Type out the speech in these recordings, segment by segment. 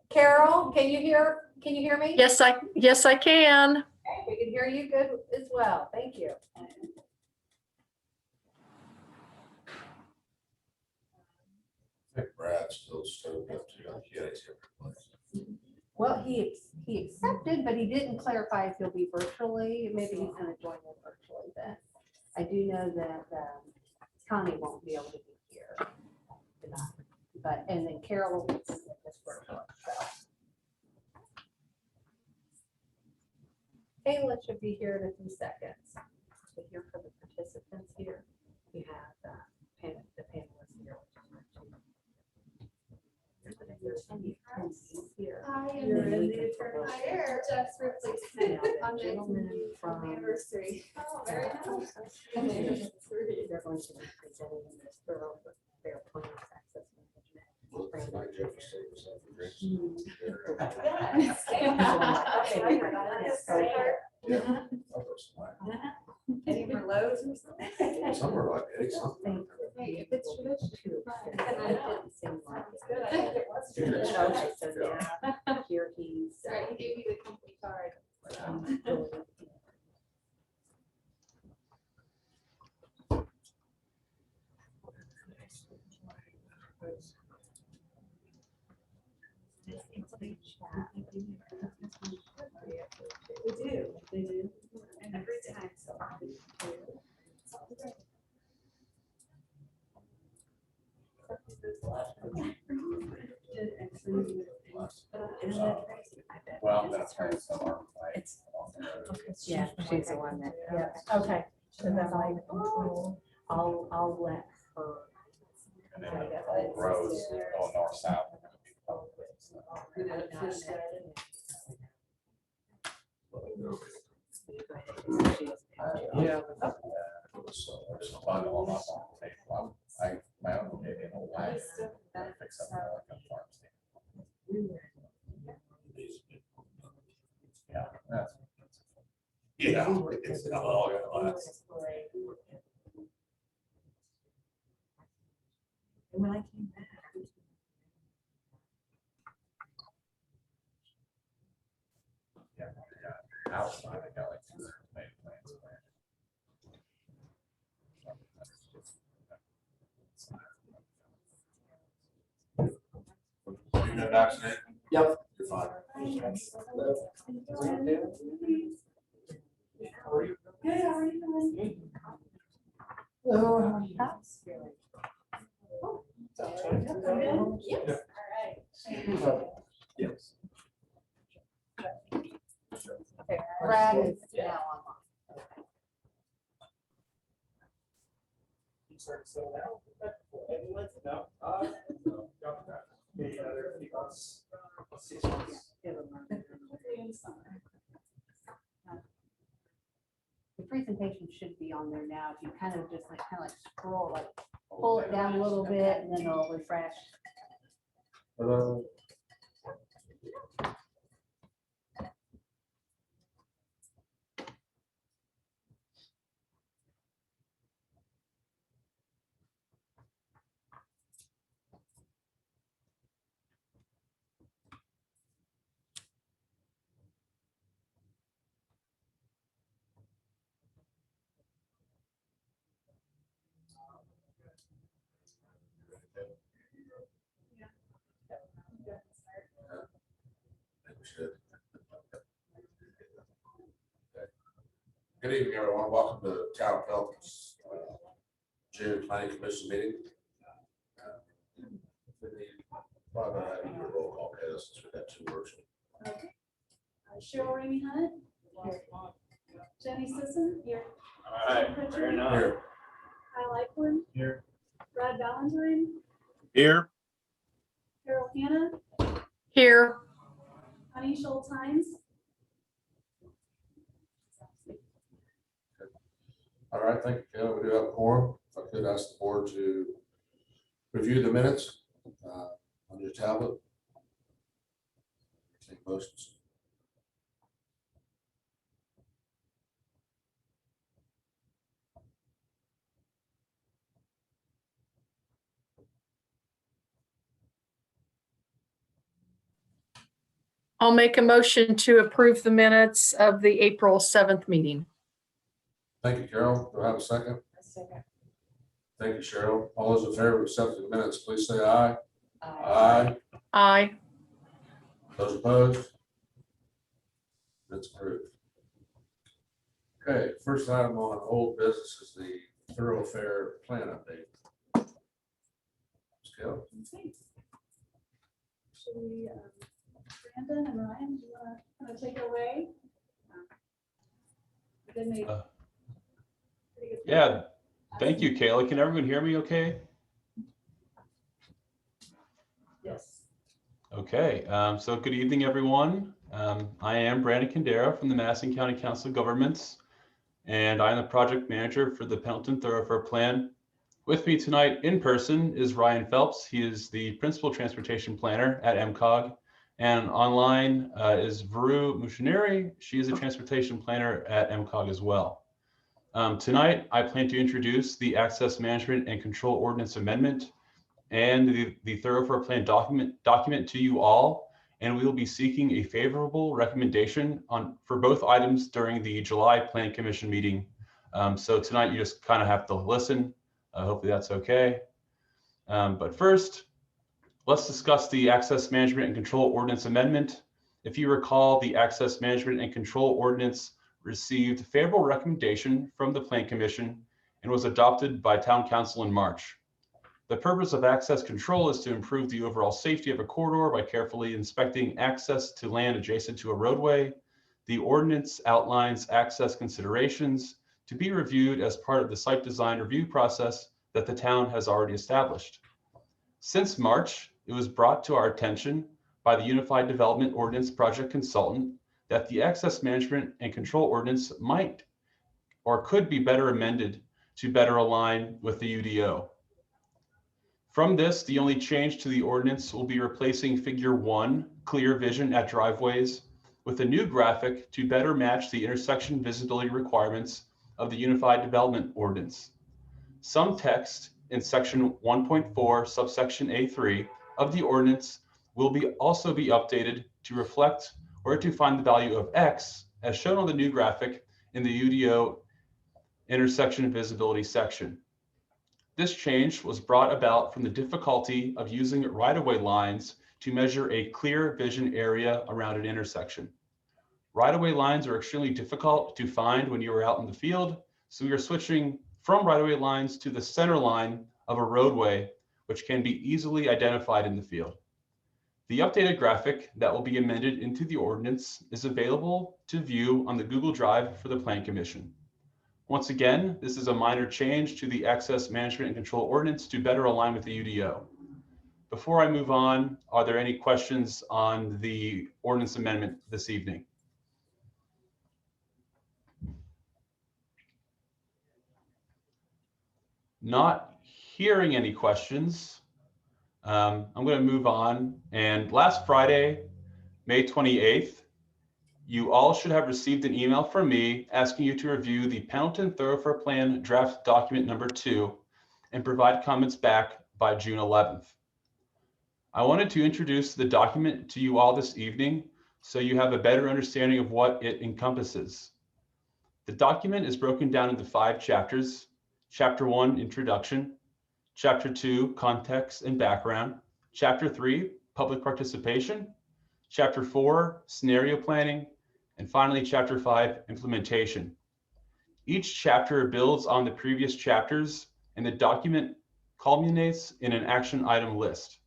Carol, can you hear me? Yes, I can. We can hear you good as well. Thank you. I think Brad's still stoked up to Well, he accepted, but he didn't clarify if he'll be virtually. Maybe he's going to join us virtually then. I do know that Connie won't be able to be here tonight, but, and then Carol will be this virtual. So. Kayla should be here in a few seconds. So here for the participants here, we have the panelists here. I am the attorney just replacement on the anniversary. Oh, very nice. They're going to be presenting this thorough fair plans access Any more lows or something? Somewhere like that, something. Hey, if it's traditional. Good. I think it was. Here he's. Sorry, he gave you the company card. We do. They do. And every time, so. Well, that's her, so Yeah, she's the one that, yeah, okay. So then I'll let her. and then the roads going north south. Yeah. My uncle gave me an old wagon. Fix up like a farm stand. Yeah, that's. Yeah, it's not all gonna last. And when I came back. Yeah, outside, I got like 200 tomato plants. You got vaccinated? Yep. You're fine. Good, how are you doing? Hello. Yes, all right. Yes. Okay, Brad is now online. The presentation should be on there now. If you kind of just like scroll, like pull it down a little bit and then it'll refresh. Hello. Good evening, everyone. Welcome to Town of Pelton's June Planning Commission meeting. Probably not having your roll call, okay, since we got 2 words. Okay. Cheryl Ramey Hunt. Jenny Sisson. Here. All right, fair enough. Here. Kyle Eichhorn. Here. Brad Valentine. Here. Carol Hannah. Here. Connie Schultz Hines. All right, thank you, Kel. We do have a quorum. If I could ask the board to Review the minutes on your tablet. Take motions. I'll make a motion to approve the minutes of the April 7th meeting. Thank you, Carol. Do I have a second? Thank you, Cheryl. All those in favor of accepting the minutes, please say aye. Aye. Aye. Those opposed? That's approved. Okay, first item on old business is the thoroughfare plan update. Ms. Carol? Should we, Brandon and Ryan, do you want to kind of take it away? They made pretty good Yeah, thank you, Kayla. Can everyone hear me okay? Yes. Okay, so good evening, everyone. I am Brandon Candera from the Madison County Council of Governments, and I'm the project manager for the Pendleton Thoroughfare Plan. With me tonight in person is Ryan Phelps. He is the principal transportation planner at MCOG, and online is Varu Mushineri. She is a transportation planner at MCOG as well. Tonight, I plan to introduce the Access Management and Control Ordinance Amendment and the Thoroughfare Plan document to you all, and we will be seeking a favorable recommendation for both items during the July Plan Commission meeting. So tonight you just kind of have to listen. Hopefully that's okay. But first, let's discuss the Access Management and Control Ordinance Amendment. If you recall, the Access Management and Control Ordinance received favorable recommendation from the Plan Commission and was adopted by Town Council in March. The purpose of access control is to improve the overall safety of a corridor by carefully inspecting access to land adjacent to a roadway. The ordinance outlines access considerations to be reviewed as part of the site design review process that the town has already established. Since March, it was brought to our attention by the Unified Development Ordinance Project Consultant that the Access Management and Control Ordinance might or could be better amended to better align with the UDO. From this, the only change to the ordinance will be replacing Figure 1, clear vision at driveways, with a new graphic to better match the intersection visibility requirements of the Unified Development Ordinance. Some text in Section 1.4, subsection A3 of the ordinance will also be updated to reflect where to find the value of X, as shown on the new graphic in the UDO intersection visibility section. This change was brought about from the difficulty of using right-of-way lines to measure a clear vision area around an intersection. Right-of-way lines are extremely difficult to find when you are out in the field, so we are switching from right-of-way lines to the center line of a roadway, which can be easily identified in the field. The updated graphic that will be amended into the ordinance is available to view on the Google Drive for the Plan Commission. Once again, this is a minor change to the Access Management and Control Ordinance to better align with the UDO. Before I move on, are there any questions on the ordinance amendment this evening? Not hearing any questions, I'm going to move on. And last Friday, May 28th, you all should have received an email from me asking you to review the Pendleton Thoroughfare Plan draft document number 2 and provide comments back by June 11th. I wanted to introduce the document to you all this evening so you have a better understanding of what it encompasses. The document is broken down into 5 chapters. Chapter 1, Introduction. Chapter 2, Context and Background. Chapter 3, Public Participation. Chapter 4, Scenario Planning. And finally, Chapter 5, Implementation. Each chapter builds on the previous chapters, and the document culminates in an action item list.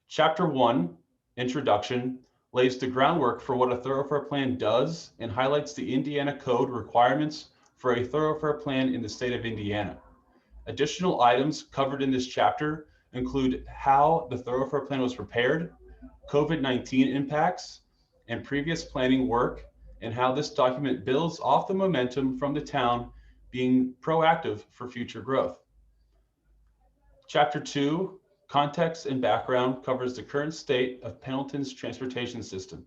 Chapter 1, Introduction, lays the groundwork for what a thoroughfare plan does and highlights the Indiana Code requirements for a thoroughfare plan in the state of Indiana. Additional items covered in this chapter include how the thoroughfare plan was prepared, COVID-19 impacts, and previous planning work, and how this document builds off the momentum from the town being proactive for future growth. Chapter 2, Context and Background, covers the current state of Pendleton's transportation system.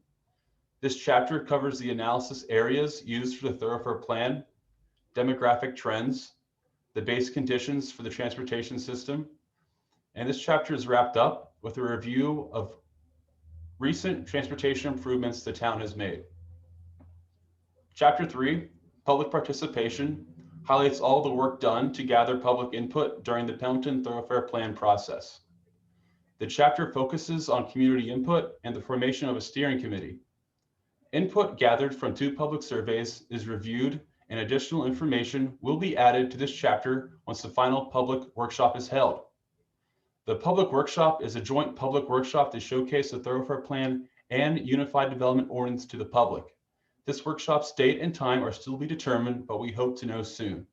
This chapter covers the analysis areas used for the thoroughfare plan, demographic trends, the base conditions for the transportation system, and this chapter is wrapped up with a review of recent transportation improvements the town has made. Chapter 3, Public Participation, highlights all the work done to gather public input during the Pendleton Thoroughfare Plan process. The chapter focuses on community input and the formation of a steering committee. Input gathered from 2 public surveys is reviewed, and additional information will be added to this chapter once the final public workshop is held. The public workshop is a joint public workshop to showcase the Thoroughfare Plan and Unified Development Ordinance to the public. This workshop's date and time are still to be determined, but we hope to know soon.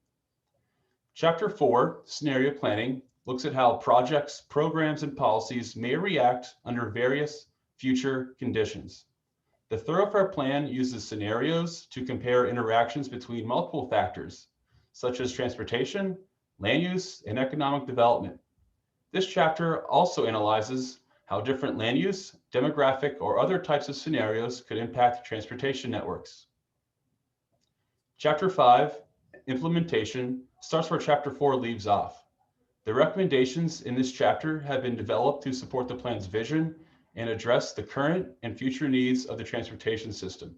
Chapter 4, Scenario Planning, looks at how projects, programs, and policies may react under various future conditions. The Thoroughfare Plan uses scenarios to compare interactions between multiple factors, such as transportation, land use, and economic development. This chapter also analyzes how different land use, demographic, or other types of scenarios could impact transportation networks. Chapter 5, Implementation, starts where Chapter 4 leaves off. The recommendations in this chapter have been developed to support the plan's vision and address the current and future needs of the transportation system.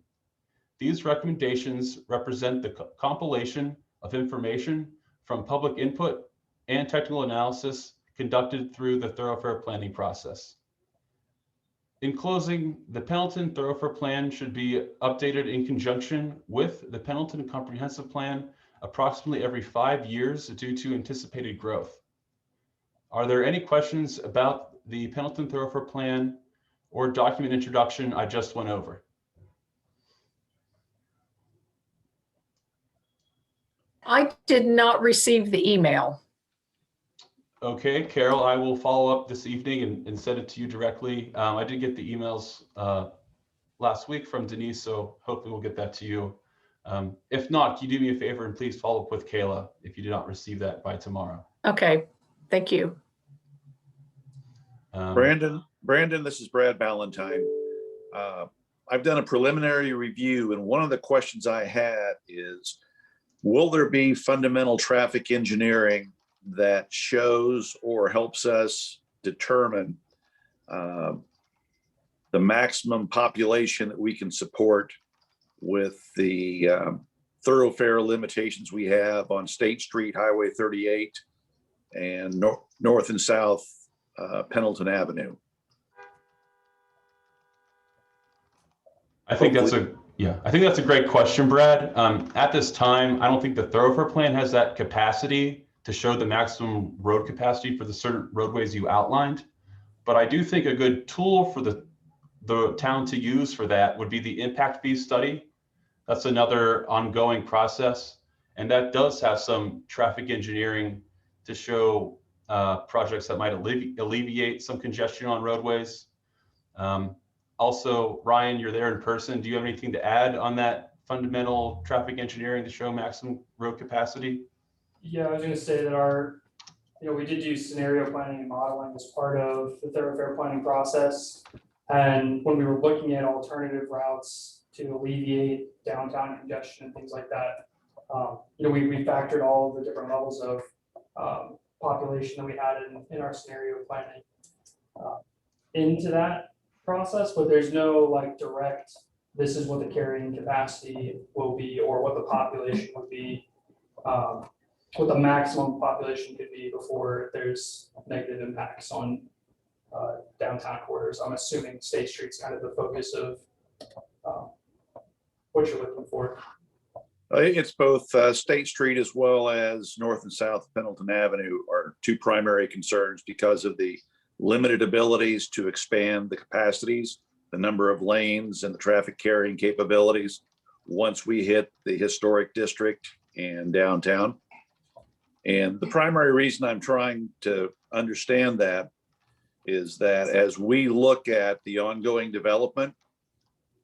These recommendations represent the compilation of information from public input and technical analysis conducted through the thoroughfare planning process. In closing, the Pendleton Thoroughfare Plan should be updated in conjunction with the Pendleton Comprehensive Plan approximately every 5 years due to anticipated growth. Are there any questions about the Pendleton Thoroughfare Plan or document introduction I just went over? I did not receive the email. Okay, Carol, I will follow up this evening and send it to you directly. I did get the emails last week from Denise, so hopefully we'll get that to you. If not, can you do me a favor and please follow up with Kayla if you did not receive that by tomorrow? Okay, thank you. Brandon, this is Brad Ballantyne. I've done a preliminary review, and one of the questions I had is, will there be fundamental traffic engineering that shows or helps us determine the maximum population that we can support with the thoroughfare limitations we have on State Street, Highway 38, and north and south Pendleton Avenue? I think that's a great question, Brad. At this time, I don't think the thoroughfare plan has that capacity to show the maximum road capacity for the certain roadways you outlined. But I do think a good tool for the town to use for that would be the impact fee study. That's another ongoing process. And that does have some traffic engineering to show projects that might alleviate some congestion on roadways. Also, Ryan, you're there in person. Do you have anything to add on that fundamental traffic engineering to show maximum road capacity? Yeah, I was gonna say that we did do scenario planning and modeling as part of the thoroughfare planning process. And when we were looking at alternative routes to alleviate downtown congestion and things like that, we factored all of the different levels of population that we had in our scenario planning into that process, but there's no like direct, this is what the carrying capacity will be or what the population would be, what the maximum population could be before there's negative impacts on downtown corridors. I'm assuming State Street's kind of the focus of what you're looking for. It's both State Street as well as north and south Pendleton Avenue are two primary concerns because of the limited abilities to expand the capacities, the number of lanes and the traffic carrying capabilities once we hit the historic district and downtown. And the primary reason I'm trying to understand that is that as we look at the ongoing development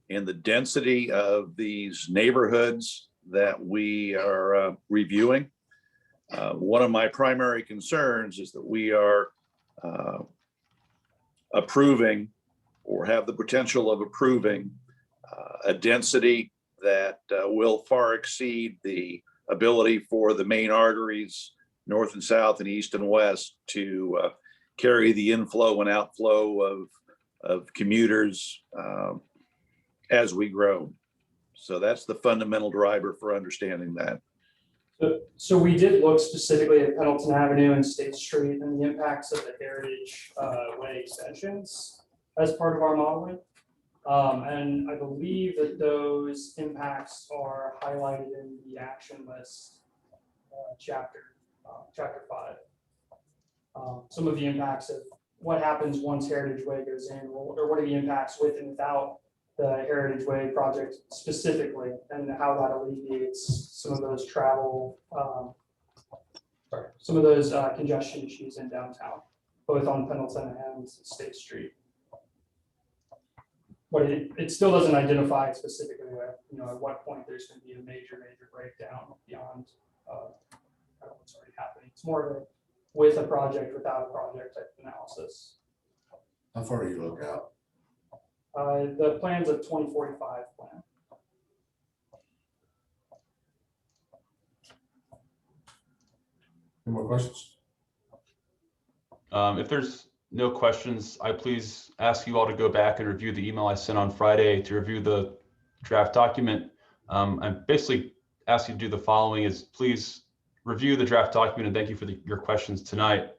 and the density of these neighborhoods that we are reviewing, One of my primary concerns is that we are approving or have the potential of approving a density that will far exceed the ability for the main arteries, north and south and east and west, to carry the inflow and outflow of commuters as we grow. So that's the fundamental driver for understanding that. So we did look specifically at Pendleton Avenue and State Street and the impacts of the Heritage Way extensions as part of our modeling. And I believe that those impacts are highlighted in the action list chapter 5. Some of the impacts of what happens once Heritage Way goes in, or what are the impacts with and without the Heritage Way project specifically, and how that alleviates some of those some of those congestion issues in downtown, both on Pendleton and State Street. But it still doesn't identify specifically, at what point there's going to be a major breakdown beyond what's already happening. It's more of a with a project, without a project type of analysis. How far do you look out? The plan's a 2045 plan. Any more questions? If there's no questions, I please ask you all to go back and review the email I sent on Friday to review the draft document. I basically ask you to do the following: is please review the draft document, and thank you for your questions tonight.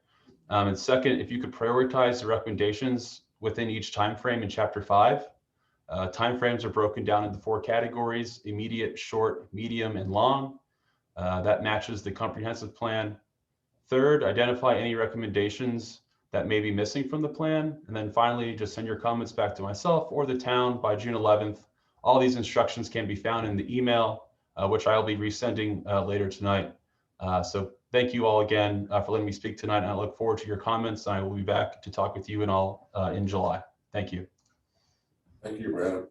And second, if you could prioritize the recommendations within each time frame in Chapter 5. Time frames are broken down into 4 categories: immediate, short, medium, and long. That matches the comprehensive plan. Third, identify any recommendations that may be missing from the plan. And then finally, just send your comments back to myself or the town by June 11th. All these instructions can be found in the email, which I'll be resending later tonight. So thank you all again for letting me speak tonight. And I look forward to your comments. I will be back to talk with you in July. Thank you. Thank you, Brad.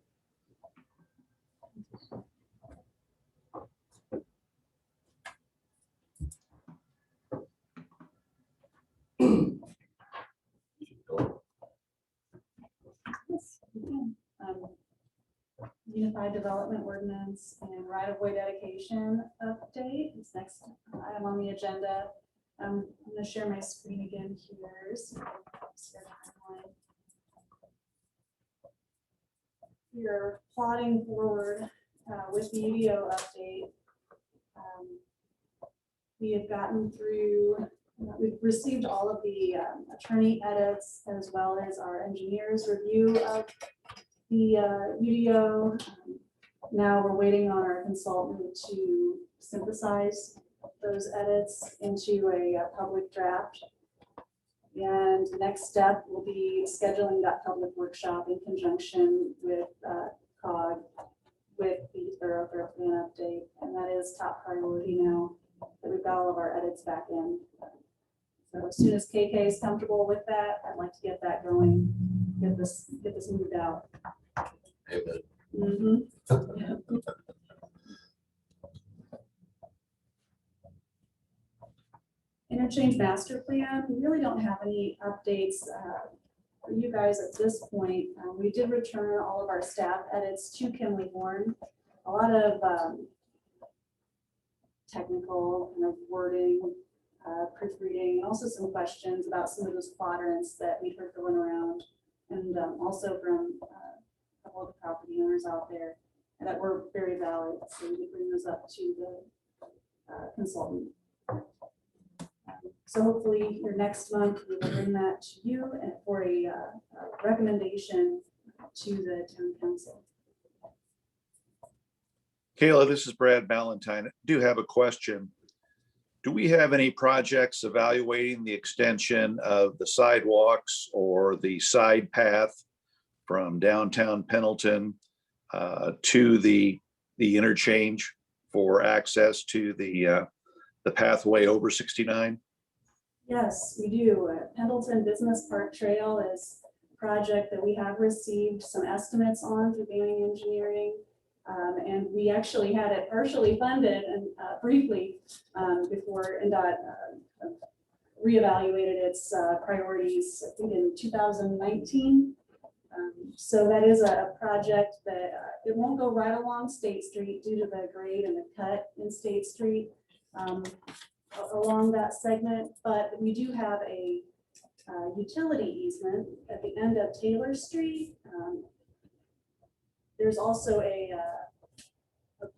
Unified Development Ordinance and right-of-way dedication update. This next item on the agenda. I'm going to share my screen again here. We're plotting forward with the UDO update. We have gotten through, we've received all of the attorney edits as well as our engineer's review of the UDO. Now we're waiting on our consultant to synthesize those edits into a public draft. And the next step will be scheduling that public workshop in conjunction with COG with the thoroughfare plan update. And that is top priority now that we've got all of our edits back in. So as soon as KK is comfortable with that, I'd like to get that going, get this moved out. Amen. Interchange master plan, we really don't have any updates for you guys at this point. We did return all of our staff edits to Kimley Horn. A lot of technical kind of wording, proofreading, and also some questions about some of those quadrants that we've heard going around, and also from a couple of the property owners out there that were very valid. So we did bring those up to the consultant. So hopefully your next month, we will bring that to you and for a recommendation to the town council. Kayla, this is Brad Ballantyne. I do have a question. Do we have any projects evaluating the extension of the sidewalks or the side path from downtown Pendleton to the interchange for access to the pathway over 69? Yes, we do. Pendleton Business Park Trail is a project that we have received some estimates on through Banning Engineering. And we actually had it partially funded and briefly before NDOT reevaluated its priorities, I think in 2019. So that is a project that it won't go right along State Street due to the grade and the cut in State Street along that segment, but we do have a utility easement at the end of Taylor Street. There's also a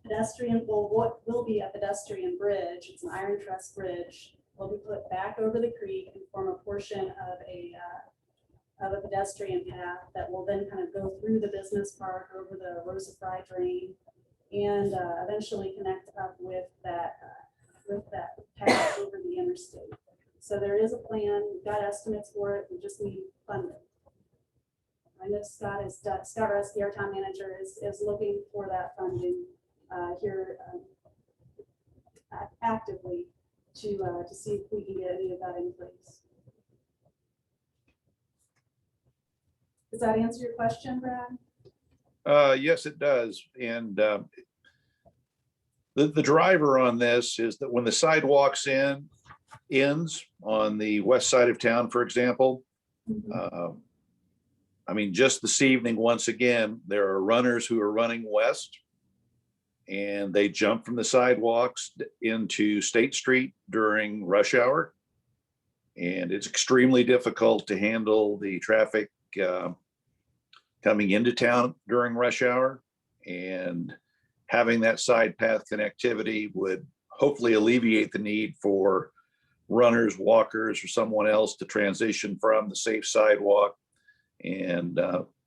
pedestrian, well, what will be a pedestrian bridge. It's an iron truss bridge. Will be put back over the creek and form a portion of a pedestrian path that will then kind of go through the business park over the Rosa Fry drain and eventually connect up with that path over the interstate. So there is a plan. We've got estimates for it. We just need funding. I know Scott Rusty, our town manager, is looking for that funding here actively to see if we can get any of that in place. Does that answer your question, Brad? Yes, it does. And the driver on this is that when the sidewalks ends on the west side of town, for example, I mean, just this evening, once again, there are runners who are running west and they jump from the sidewalks into State Street during rush hour. And it's extremely difficult to handle the traffic coming into town during rush hour. And having that side path connectivity would hopefully alleviate the need for runners, walkers, or someone else to transition from the safe sidewalk and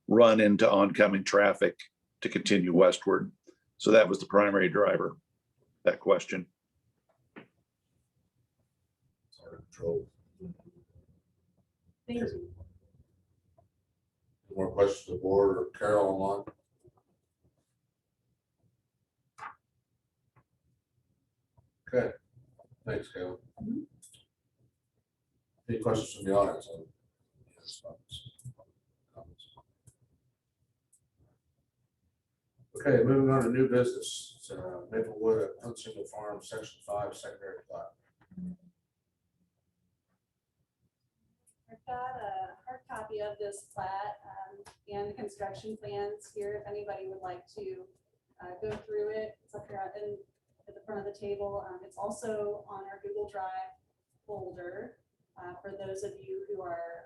run into oncoming traffic to continue westward. So that was the primary driver, that question. Control. Thank you. More questions to the board or Carol on? Okay, thanks, Carol. Any questions from the audience? Okay, moving on to new business. It's, Maplewood at Huntsinger Farm, Section 5, secondary plat. I've got a hard copy of this plat and the construction plans here, if anybody would like to go through it. It's up here at the front of the table. It's also on our Google Drive folder for those of you who are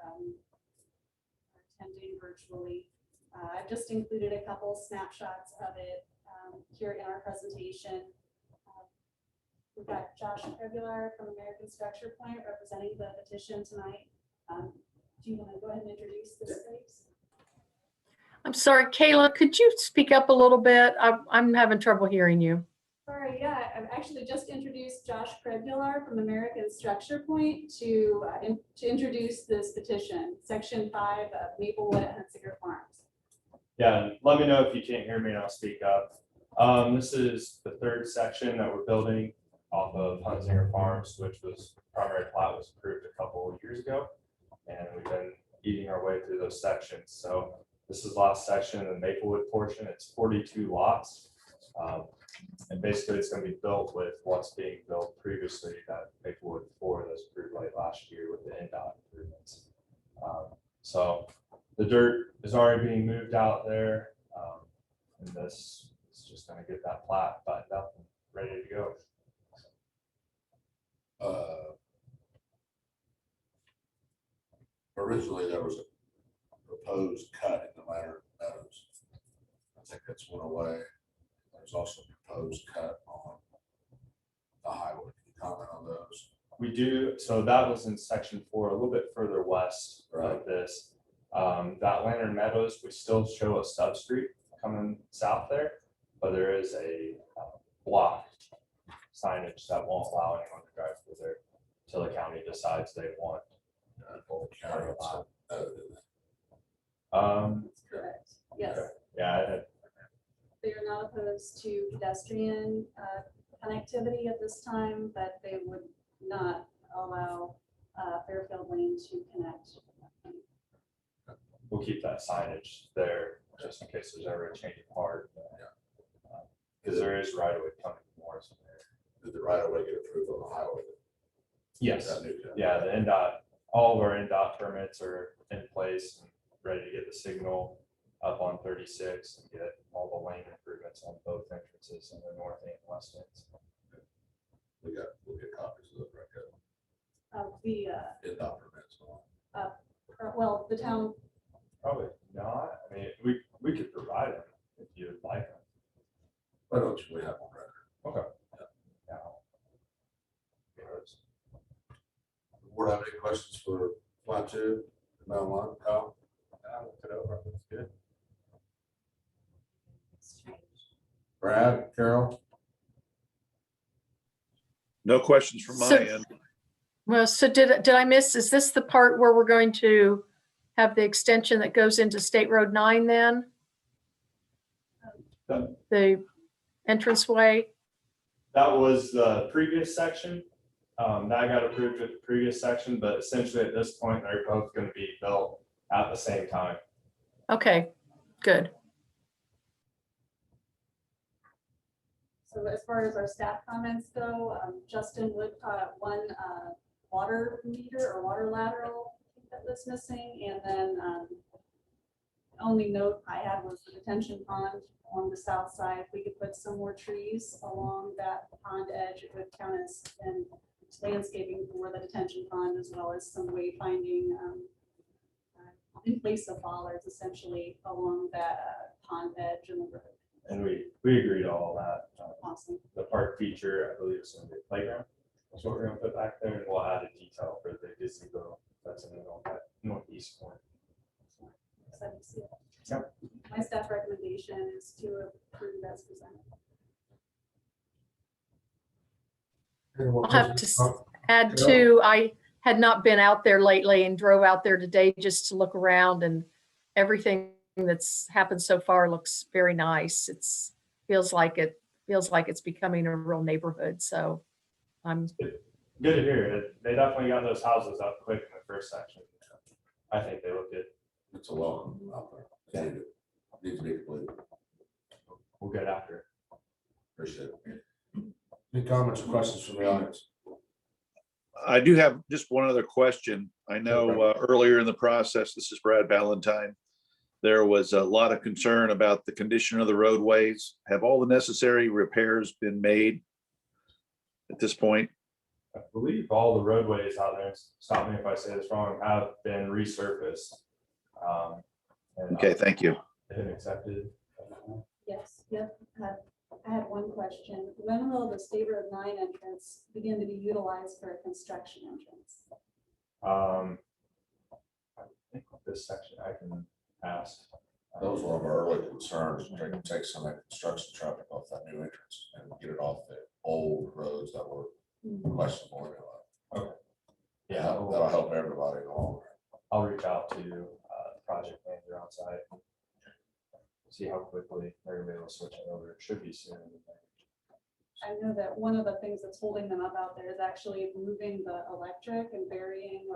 attending virtually. I've just included a couple snapshots of it here in our presentation. We've got Josh Krebular from American Structure Point representing the petition tonight. Do you want to go ahead and introduce this, please? I'm sorry, Kayla, could you speak up a little bit? I'm having trouble hearing you. Sorry, yeah, I've actually just introduced Josh Krebular from American Structure Point to introduce this petition, Section 5 of Maplewood at Huntsinger Farms. Yeah, let me know if you can't hear me and I'll speak up. This is the third section that we're building off of Huntsinger Farms, which was primary plat was approved a couple of years ago. And we've been eating our way through those sections. So this is the last section in the Maplewood portion. It's 42 lots. And basically it's going to be built with what's being built previously that Maplewood 4 that was approved late last year with the NDOT improvements. So the dirt is already being moved out there. And this is just going to get that plat buttoned up and ready to go. Originally, there was a proposed cut in the Latter Meadows. I think that's went away. There's also a proposed cut on the highway. Can you comment on those? We do. So that was in section 4, a little bit further west of this. That Lantern Meadows, we still show a sub street coming south there, but there is a block signage that won't allow anyone to drive through there until the county decides they want. Correct. Yes. Yeah. They are not opposed to pedestrian connectivity at this time, but they would not allow Fairfield Lane to connect. We'll keep that signage there just in case there's ever a change of heart. because there is right away coming from Morrison there. Did the right of way get approved on the highway? Yes, That new cut? yeah, the NDOT, all of our NDOT permits are in place and ready to get the signal up on 36 and get all the lane improvements on both entrances in the north and west ends. We'll get copies of those right there. The, In documents. well, the town, Probably not. I mean, we could provide them if you would like them. Why don't we have on record? Okay. Yeah. Yes. Board have any questions for Plat 2? Mount One, Kyle? I looked it over. It's good. Brad, Carol? No questions from my So- end. Well, so did I miss, is this the part where we're going to have the extension that goes into State Road 9 then? The entranceway? That was the previous section. That got approved with the previous section, but essentially at this point, they're both going to be built at the same time. Okay, good. so as far as our staff comments go, Justin would, one water meter or water lateral that was missing, and then only note I had was the detention pond on the south side. If we could put some more trees along that pond edge, it would count as and landscaping for the detention pond, as well as some wayfinding in place of bollards essentially along that pond edge and the road. And we agreed to all that. Awesome. The park feature, I believe, is going to be a playground. That's what we're going to put back there, and we'll add a detail for the gazebo that's in the northeast corner. Excited to see it. Yep. My staff recommendation is to approve as presented. I'll have to add to, I had not been out there lately and drove out there today just to look around, and everything that's happened so far looks very nice. Feels like it's becoming a real neighborhood. So I'm Good to hear. They definitely got those houses up quick in the first section. I think they look good. It's a welcome out there. Needs to be completed. We'll get after it. Appreciate it. Any comments or questions from the audience? I do have just one other question. I know earlier in the process, this is Brad Valentine. There was a lot of concern about the condition of the roadways. Have all the necessary repairs been made at this point? I believe all the roadways out there, stop me if I say this wrong, have been resurfaced. And, Okay, thank you. Been accepted. Yes, yep. I had one question. When will the State Road 9 entrance begin to be utilized for a construction entrance? I think with this section I can ask. That was one of our early concerns, to take some of that construction traffic off that new entrance and get it off the old roads that were questionable anyway. Yeah, That'll help everybody in the long run. I'll reach out to the project manager on site. See how quickly they're gonna be able to switch it over. It should be soon. I know that one of the things that's holding them up out there is actually moving the electric and burying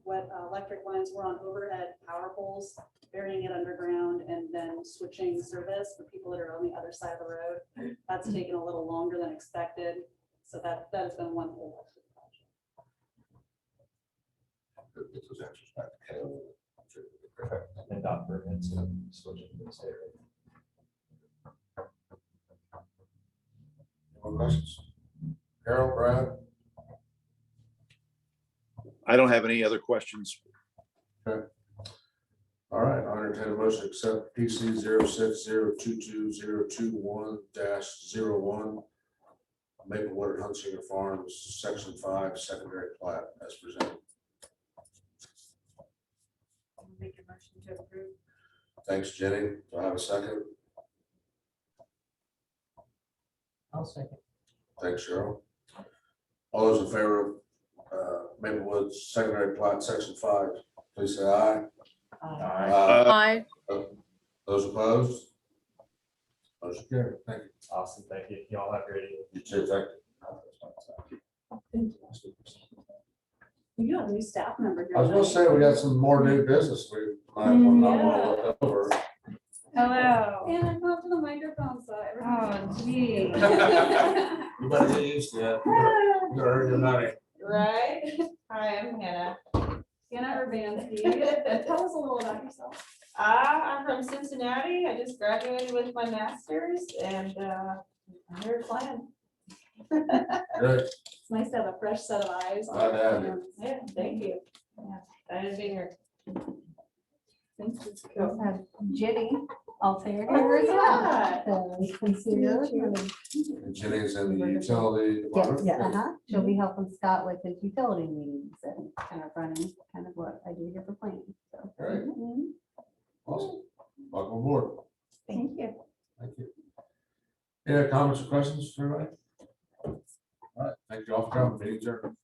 what electric lines were on overhead power poles, burying it underground and then switching service for people that are on the other side of the road. That's taken a little longer than expected. So that has been one hold up to the project. Get those answers back to Caleb. And dot permits and switch it to the state. Any more questions? Carol, Brad? I don't have any other questions. Okay. All right, I entertain a motion to accept PC 06022021-01. Maplewood at Hunsinger Farms, Section 5, Secondary Plat, as presented. Make a motion to approve. Thanks, Jenny. Do I have a second? I'll second. Thanks, Cheryl. All those in favor of Maplewood Secondary Plat, Section 5, please say aye. Aye. Those opposed? Motion carried. Thank you. Awesome, thank you. Y'all have a great evening. You too, thank you. You have a new staff member here. I was gonna say, we got some more new business we might want to look over. Hello. And I go up to the microphone, so everyone. Oh, gee. You better get used to that. You gotta earn your money. Right? Hi, I'm Hannah. Hannah Urbanski, tell us a little about yourself. I'm from Cincinnati. I just graduated with my master's and I'm here applying. Good. It's nice to have a fresh set of eyes. Glad to have you. Yeah, thank you. Yeah, excited to be here. Thank you. We also have Jenny Altair Oh, here as well. yeah. So we can see her. And Jenny's in the utility Yeah, department. yeah, she'll be helping Scott with his utility meetings and kind of running kind of what I do here for planning, so. Great, Mhm. awesome. Welcome aboard. Thank you. Thank you. Any other comments or questions for everybody? All right, thank you all for coming. Meeting adjourned.